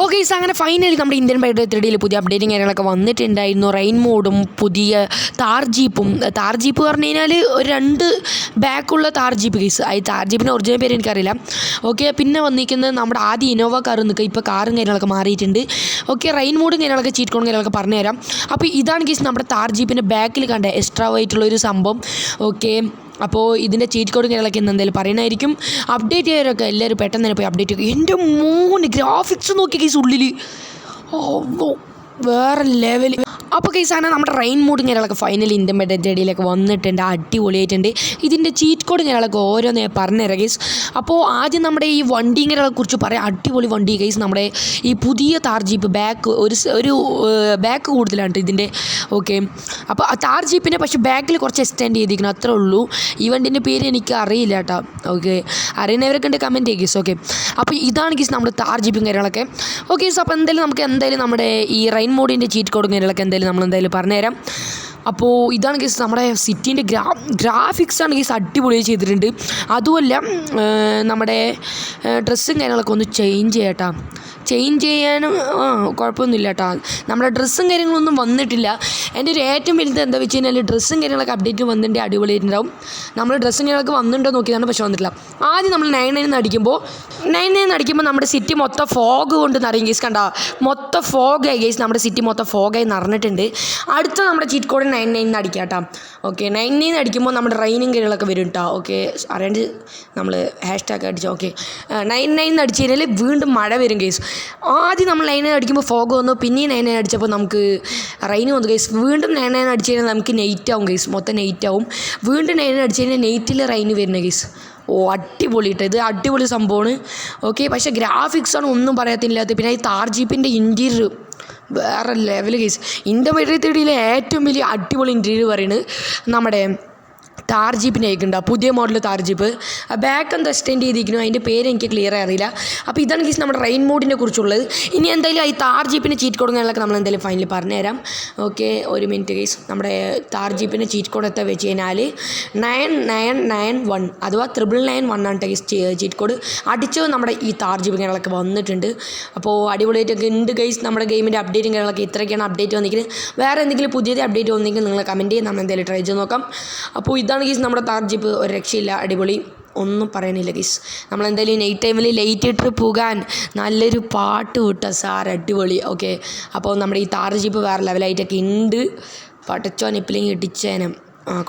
Okay അങ്ങനെ finally നമ്മുടെ Indian ബൈഡർ 3Dയിൽ പുതിയ അപ്ഡേറ്റും കാര്യങ്ങളൊക്കെ വന്നിട്ടുണ്ടായിരുന്നു. റെയിൻ മോഡും പുതിയ താർ ജീപ്പ് പറഞ്ഞു കഴിഞ്ഞാൽ ഒരു 2 ബാക്കുള്ള താർ ജീപ്പ് കേസ്. ഈ താർ ജീപ്പിൻ്റെ ഒറിജിനൽ പേര് എനിക്കറിയില്ല. ഓക്കെ, പിന്നെ വന്നിരിക്കുന്നത് നമ്മുടെ ആദ്യം ഇന്നോവ കാർ നിൽക്കുക, ഇപ്പോൾ കാറും കാര്യങ്ങളൊക്കെ മാറിയിട്ടുണ്ട്. ഓക്കെ, റെയിൻ മോഡും കാര്യങ്ങളൊക്കെ ചീറ്റ് കോഡും കാര്യങ്ങളൊക്കെ പറഞ്ഞുതരാം. അപ്പോൾ ഇതാണ് കേസ് നമ്മുടെ താർ ജീപ്പിൻ്റെ ബാക്കിൽ കണ്ട എക്സ്ട്രാ ആയിട്ടുള്ളൊരു സംഭവം. ഓക്കെ, അപ്പോൾ ഇതിൻ്റെ ചീറ്റ് കോഡും കാര്യങ്ങളൊക്കെ ഇന്ന് എന്തായാലും പറയുന്നതായിരിക്കും. അപ്ഡേറ്റ് ചെയ്യാനൊക്കെ എല്ലാവരും പെട്ടെന്ന് തന്നെ പോയി അപ്ഡേറ്റ് ചെയ്യും. എൻ്റെ മോന് ഗ്രാഫിക്സ് നോക്കി കേസ് ഉള്ളിൽ വേറെ ലെവൽ. അപ്പോൾ കേസാണ് നമ്മുടെ റെയിൻ മോഡും കാര്യങ്ങളൊക്കെ ഫൈനലി ഇന്ത്യൻ ബൈഡർ 3Dയിലൊക്കെ വന്നിട്ടുണ്ട്. അടിപൊളിയായിട്ടുണ്ട്. ഇതിൻ്റെ ചീറ്റ് കോഡും കാര്യങ്ങളൊക്കെ ഓരോന്നേ പറഞ്ഞുതരാം കേസ്. അപ്പോൾ ആദ്യം നമ്മുടെ ഈ വണ്ടി കുറിച്ച് പറയാം. അടിപൊളി വണ്ടി കേസ്. നമ്മുടെ ഈ പുതിയ താർ ജീപ്പ് ബാക്ക് ഒരു ബാക്ക് കൂടുതലാണ് ഇതിൻ്റെ. ഓക്കെ, അപ്പോൾ താർ ജീപ്പിൻ്റെ പക്ഷേ ബാക്കിൽ കുറച്ച് എക്സ്റ്റെൻഡ് ചെയ്തിരിക്കണം, അത്രേ ഉള്ളൂ. ഈ വണ്ടീൻ്റെ പേര് എനിക്ക് അറിയില്ല കേട്ടോ. ഓക്കെ, അറിയുന്നവരൊക്കെ ഉണ്ട് കമൻറ്റ് ചെയ്യുക കേസ്. ഓക്കെ, അപ്പോൾ ഇതാണ് കേസ് നമ്മുടെ താർ ജീപ്പും കാര്യങ്ങളൊക്കെ. ഓക്കെ, സോ അപ്പോൾ എന്തായാലും നമ്മുടെ ഈ റെയിൻ മോഡിൻ്റെ ചീറ്റ് കോഡും കാര്യങ്ങളൊക്കെ നമ്മളെന്തായാലും പറഞ്ഞുതരാം. അപ്പോൾ ഇതാണ് കേസ് നമ്മുടെ സിറ്റീൻ്റെ ഗ്രാഫിക്സാണ് കേസ് അടിപൊളിയായി ചെയ്തിട്ടുണ്ട്. അതുമല്ല നമ്മുടെ ഡ്രസ്സും കാര്യങ്ങളൊക്കെ ഒന്ന് ചേഞ്ച് ചെയ്യാനും കുഴപ്പമൊന്നുമില്ല കേട്ടോ. നമ്മുടെ ഡ്രസ്സും കാര്യങ്ങളൊന്നും വന്നിട്ടില്ല. എൻ്റെ ഒരു ഏറ്റവും വലുത് എന്താ വെച്ച് കഴിഞ്ഞാൽ ഡ്രസ്സും കാര്യങ്ങളൊക്കെ അപ്ഡേറ്റ് വന്നിട്ട് അടിപൊളിയായിട്ടുണ്ടാവും. നമ്മൾ ഡ്രസ്സും കാര്യങ്ങളൊക്കെ വന്നിട്ടുണ്ടോ നോക്കിയതാണ്, പക്ഷേ വന്നിട്ടില്ല. ആദ്യം നമ്മൾ 9 അടിക്കുമ്പോൾ നമ്മുടെ സിറ്റി മൊത്തം ഫോഗ് കൊണ്ട് നിറയും കേസ്. കണ്ട, മൊത്തം ഫോഗായി കേസ്. നമ്മുടെ സിറ്റി മൊത്തം ഫോഗായി നിറഞ്ഞിട്ടുണ്ട്. അടുത്ത നമ്മുടെ ചീറ്റ് കോഡ് 9 അടിക്കാം കേട്ടോ. ഓക്കെ, 9 അടിക്കുമ്പോൾ നമ്മുടെ റെയിനും കാര്യങ്ങളൊക്കെ വരും കേട്ടോ. ഓക്കെ, അറിയാണ്ട് നമ്മൾ #ഒക്കെ അടിച്ചു. ഓക്കെ, 9 അടിച്ച് കഴിഞ്ഞാൽ വീണ്ടും മഴ വരും കേസ്. ആദ്യം നമ്മൾ 9 അടിക്കുമ്പോൾ ഫോഗ് വന്നു, പിന്നെയും 9 അടിച്ചപ്പോൾ നമുക്ക് റെയിൻ വന്നു കേസ്. വീണ്ടും 9 അടിച്ച് കഴിഞ്ഞാൽ നമുക്ക് നെയ്റ്റ് ആവും കേസ്, മൊത്തം നെയ്റ്റ് ആവും. വീണ്ടും 9 അടിച്ച് കഴിഞ്ഞാൽ നെയ്റ്റിൽ റെയിൻ വരുന്ന കേസ്. അടിപൊളി കേട്ടോ, ഇത് അടിപൊളി സംഭവമാണ്. ഓക്കെ, പക്ഷേ ഗ്രാഫിക്സാണ് ഒന്നും പറയാത്തില്ലാത്തത്. പിന്നെ ഈ താർ ജീപ്പിൻ്റെ ഇൻറ്റീരിയർ വേറെ ലെവൽ കേസ്. ഇന്ത്യൻ ബൈഡർ 3Dയിലെ ഏറ്റവും വലിയ അടിപൊളി ഇൻറ്റീരിയർ പറയുന്നത് നമ്മുടെ താർ ജീപ്പിൻ്റെ ആയിക്കുണ്ട്. പുതിയ മോഡൽ താർ ജീപ്പ് ബാക്ക് എന്താ എക്സ്റ്റെൻഡ് ചെയ്തിരിക്കുന്നു, അതിൻ്റെ പേര് എനിക്ക് ക്ലിയർ അറിയില്ല. അപ്പോൾ ഇതാണ് കേസ് നമ്മുടെ റെയിൻ മോഡിനെ കുറിച്ചുള്ളത്. ഇനി എന്തായാലും ഈ താർ ജീപ്പിൻ്റെ ചീറ്റ് കോഡുകളൊക്കെ നമ്മൾ എന്തായാലും ഫൈനലി പറഞ്ഞുതരാം. ഓക്കെ, ഒരു മിനിറ്റ് കേസ്. നമ്മുടെ താർ ജീപ്പിൻ്റെ ചീറ്റ് കോഡ് എത്ര വെച്ച് കഴിഞ്ഞാൽ 9991 അഥവാ 999 ആണ് കേസ് ചീറ്റ് കോഡ്. അടിച്ചത് നമ്മുടെ ഈ താർ ജീപ്പ് കാര്യങ്ങളൊക്കെ വന്നിട്ടുണ്ട്. അപ്പോൾ അടിപൊളിയായിട്ടൊക്കെ ഉണ്ട് കേസ്. നമ്മുടെ ഗെയിമിൻ്റെ അപ്ഡേറ്റും കാര്യങ്ങളൊക്കെ ഇത്രയൊക്കെയാണ് അപ്ഡേറ്റ് വന്നിരിക്കുന്നത്. വേറെ എന്തെങ്കിലും പുതിയത് അപ്ഡേറ്റ് വന്നിരിക്കുന്നത് നിങ്ങൾ കമൻറ്റ് ചെയ്ത് നമ്മൾ എന്തായാലും ട്രൈ ചെയ്ത് നോക്കാം. അപ്പോൾ ഇതാണ് കേസ് നമ്മുടെ താർ ജീപ്പ്. ഒരു രക്ഷയില്ല, അടിപൊളി, ഒന്നും പറയാനില്ല കേസ്. നമ്മളെന്തായാലും നൈറ്റ് ടൈമിൽ ലൈറ്റ് ഇട്ട് പോകാൻ നല്ലൊരു പാട്ട് വിട്ട സാർ, അടിപൊളി. ഓക്കെ, അപ്പോൾ നമ്മുടെ ഈ താർ ജീപ്പ് വേറെ ലെവലായിട്ടൊക്കെ ഉണ്ട്. പടച്ചോൻ എപ്പോഴെങ്കിലും ഇടിച്ചേനം.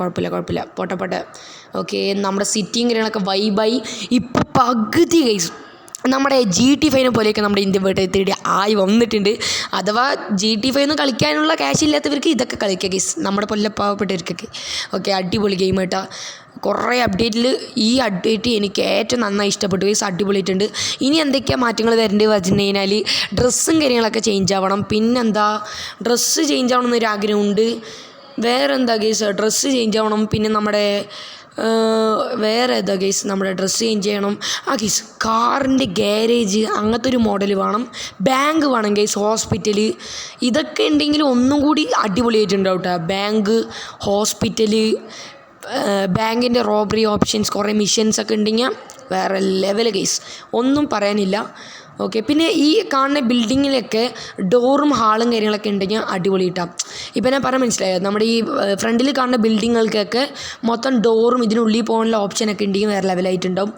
കുഴപ്പമില്ല, പോട്ടെ. ഓക്കെ, നമ്മുടെ സിറ്റിയും കാര്യങ്ങളൊക്കെ വൈബായി. ഇപ്പോൾ പകുതി കേസ് നമ്മുടെ GT5 പോലെയൊക്കെ നമ്മുടെ ഇന്ത്യൻ ബൈഡർ 3D ആയി വന്നിട്ടുണ്ട്. അഥവാ GT5 കളിക്കാനുള്ള ക്യാഷ് ഇല്ലാത്തവർക്ക് ഇതൊക്കെ കളിക്കുക കേസ്, നമ്മുടെ പാവപ്പെട്ടവർക്കൊക്കെ. ഓക്കെ, അടിപൊളി ഗെയിം കേട്ടോ. കുറേ അപ്ഡേറ്റിൽ ഈ അപ്ഡേറ്റ് എനിക്ക് ഏറ്റവും നന്നായി ഇഷ്ടപ്പെട്ടു കേസ്. അടിപൊളിയായിട്ടുണ്ട്. ഇനി എന്തൊക്കെയാണ് മാറ്റങ്ങൾ വരേണ്ടത് വെച്ചിട്ട് കഴിഞ്ഞാൽ ഡ്രസ്സും കാര്യങ്ങളൊക്കെ ചേഞ്ച് ആവണം. പിന്നെന്താ, ഡ്രസ്സ് ചേഞ്ച് ആവണം എന്നൊരു ആഗ്രഹമുണ്ട്. വേറെ എന്താ കേസ്, ഡ്രസ്സ് ചേഞ്ച് ആവണം. പിന്നെ നമ്മുടെ വേറെ ഏതാ കേസ്, നമ്മുടെ ഡ്രസ്സ് ചേഞ്ച് ചെയ്യണം. കേസ് കാറിൻ്റെ ഗ്യാരേജ് അങ്ങനത്തെ ഒരു മോഡൽ വേണം. ബാങ്ക് വേണം കേസ്, ഹോസ്പിറ്റൽ, ഇതൊക്കെ ഉണ്ടെങ്കിൽ ഒന്നും കൂടി അടിപൊളിയായിട്ടുണ്ടാവും കേട്ടോ. ബാങ്ക്, ഹോസ്പിറ്റൽ, ബാങ്കിൻ്റെ റോബറി ഓപ്ഷൻസ്, കുറേ മിഷൻസൊക്കെ ഉണ്ടെങ്കിൽ വേറെ ലെവൽ കേസ്, ഒന്നും പറയാനില്ല. ഓക്കെ, പിന്നെ ഈ കാണുന്ന ബിൽഡിങ്ങിലൊക്കെ ഡോറും ഹാളും കാര്യങ്ങളൊക്കെ ഉണ്ടെങ്കിൽ അടിപൊളി കിട്ടാം. ഇപ്പം ഞാൻ പറഞ്ഞാൽ മനസ്സിലായോ, നമ്മുടെ ഈ ഫ്രണ്ടിൽ കാണുന്ന ബിൽഡിങ്ങുകൾക്കൊക്കെ മൊത്തം ഡോറും ഇതിനുള്ളിൽ പോകാനുള്ള ഓപ്ഷനൊക്കെ ഉണ്ടെങ്കിൽ വേറെ ലെവലായിട്ടുണ്ടാവും.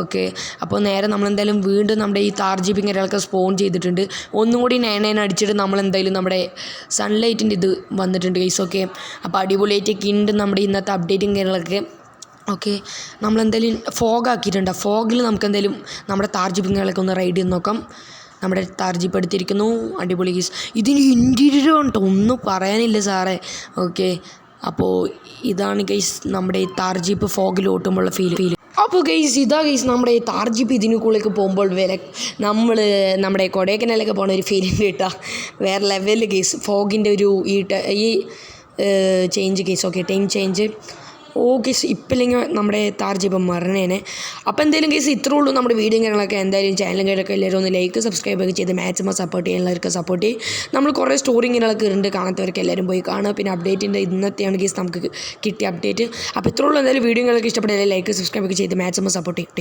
ഓക്കെ, അപ്പോൾ നേരെ നമ്മളെന്തായാലും വീണ്ടും നമ്മുടെ ഈ താർ ജീപ്പിങ് കാര്യങ്ങളൊക്കെ സ്പോൺ ചെയ്തിട്ടുണ്ട്. ഒന്നും കൂടി 9 അടിച്ചിട്ട് നമ്മളെന്തായാലും നമ്മുടെ സൺലൈറ്റിൻ്റെ ഇത് വന്നിട്ടുണ്ട് കേസ്. ഓക്കെ, അപ്പോൾ അടിപൊളിയായിട്ടൊക്കെ ഉണ്ട് നമ്മുടെ ഇന്നത്തെ അപ്ഡേറ്റും കാര്യങ്ങളൊക്കെ. ഓക്കെ, നമ്മളെന്തായാലും ഫോഗ് ആക്കിയിട്ടുണ്ട്. ഫോഗിൽ നമുക്ക് എന്തായാലും നമ്മുടെ താർ ജീപ്പിങ്ങളൊക്കെ ഒന്ന് റൈഡ് ചെയ്ത് നോക്കാം. നമ്മുടെ താർ ജീപ്പ് എടുത്തിരിക്കുന്നു, അടിപൊളി കേസ്. ഇതിന് ഇൻറ്റീരിയർ കണ്ടോ, ഒന്നും പറയാനില്ല സാറേ. ഓക്കെ, അപ്പോൾ ഇതാണ് കേസ് നമ്മുടെ ഈ താർ ജീപ്പ് ഫോഗിൽ ഓട്ടുമ്പോഴുള്ള ഫീൽ. അപ്പോൾ ഇതാ കേസ് നമ്മുടെ താർ ജീപ്പ് ഇതിനുള്ളിലേക്ക് പോകുമ്പോൾ നമ്മുടെ കൊടൈക്കനാലൊക്കെ പോകുന്ന ഒരു ഫീലിംഗ് കിട്ടുക വേറെ ലെവലിൽ കേസ്. ഫോഗിൻ്റെ ഒരു ഈ change case. Okay, time change. Case ഇപ്പില്ലെങ്കിൽ നമ്മുടെ താർ ജീപ്പ് മരണേനെ. അപ്പോൾ എന്തായാലും കേസ് ഇത്രേ ഉള്ളൂ നമ്മുടെ വീഡിയോ കാര്യങ്ങളൊക്കെ. എന്തായാലും ചാനലും കാര്യങ്ങളൊക്കെ എല്ലാവരും ഒന്ന് ലൈക്ക് സബ്സ്ക്രൈബ് ഒക്കെ ചെയ്ത് മാക്സിമം സപ്പോർട്ട് ചെയ്യുന്നവർക്ക് സപ്പോർട്ട് ചെയ്യും. നമ്മൾ കുറേ സ്റ്റോറി കാര്യങ്ങളൊക്കെ ഉണ്ട്, കാണാത്തവർക്ക് എല്ലാവരും പോയി കാണുക. പിന്നെ അപ്ഡേറ്റിൻ്റെ ഇന്നത്തെയാണ് കേസ് നമുക്ക് കിട്ടിയ അപ്ഡേറ്റ്. അപ്പോൾ ഇത്രേ ഉള്ളൂ. എന്തായാലും വീഡിയോ കാര്യങ്ങളൊക്കെ ഇഷ്ടപ്പെട്ടാൽ ലൈക്ക് സബ്സ്ക്രൈബ് ഒക്കെ ചെയ്ത് മാക്സിമം സപ്പോർട്ട് ചെയ്യും.